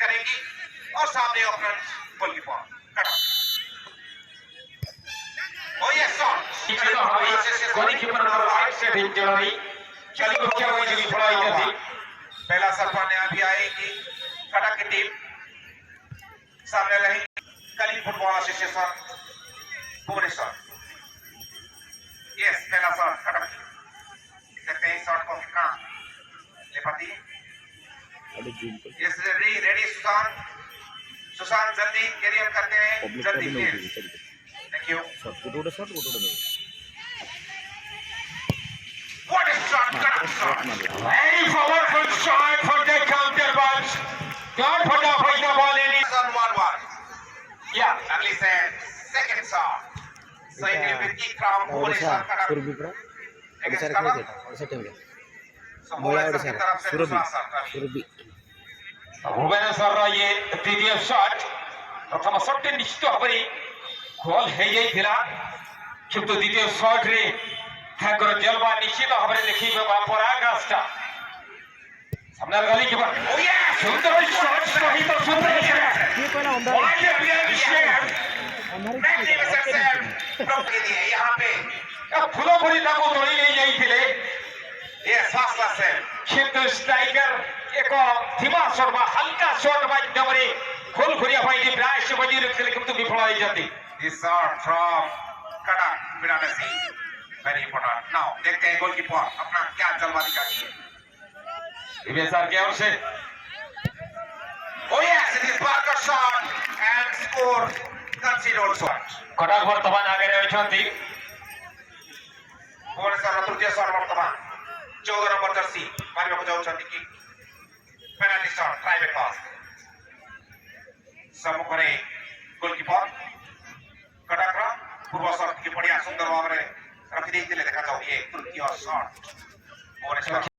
करेगी और सामने ओपनर गोलकीपर कटा ये शॉट गोलकीपर नंबर 8 से ठीक चलाई चली को क्या हुई जी थोड़ा इधर थी पहला सरपंच ने अभी आएगी कटा की टीम सामने रही Kalinga football association Bhubaneswar yes पहला शॉट कटा देखते हैं शॉट को कितना ले पाती है यस रेडी सुशांत जल्दी कैरियर करते हैं जल्दी फिर थैंक यू शॉट गोटो shot What a shot! Very powerful shot for the counter punch. Don't put up the ball in it on 1-1. Yeah, at least a second shot. So it will be kick from Bhubaneswar. सुरभीपुरा Against Odisha Kaba. खेले थे Odisha team के So मोया Bhubaneswar की तरफ से दूसरा shot. Surabhi Bhubaneswar ये द्वितीय शॉट प्रथम शॉट निश्चित भाବରେ गोल हे जाइथिला किंतु द्वितीय शॉट रे थाकर जलवा निश्चित भाବରେ देखिबा पराकाष्ठा सामने गली के ओ ये सुंदर शॉट सहित सुंदर ये पहला अंदर मैग्निफिसेंट सेव के लिए यहां पे फुलो भरी ताको तोड़ी नहीं जाइथिले ये फासला से किंतु स्ट्राइकर एक धीमा शॉट बा हल्का शॉट माध्यमरे गोल खोरिया भाई की प्रयास बजी रखले किंतु विफल हो जाती दिस शॉट फ्रॉम कड़ा बिनासी वेरी इंपॉर्टेंट नाउ देखते हैं गोलकीपर अपना क्या जलवा दिखाती है विवेसर की ओर से ओ yes it is Barker shot and score considered shot कड़ा वर्तमान आगे रहछंती भुवनेश्वर तृतीय शॉट वर्तमान 14 नंबर जर्सी मारिବାକୁ ଯାଉଛନ୍ତି କି पेनाल्टी शॉट प्राइवेट पास सम्मुखरे गोलकीपर कटाक्र पूर्व शॉट की बढ़िया सुंदर भाव में रखी देइतिले देखा जाऊ ये तृतीय शॉट भुवनेश्वर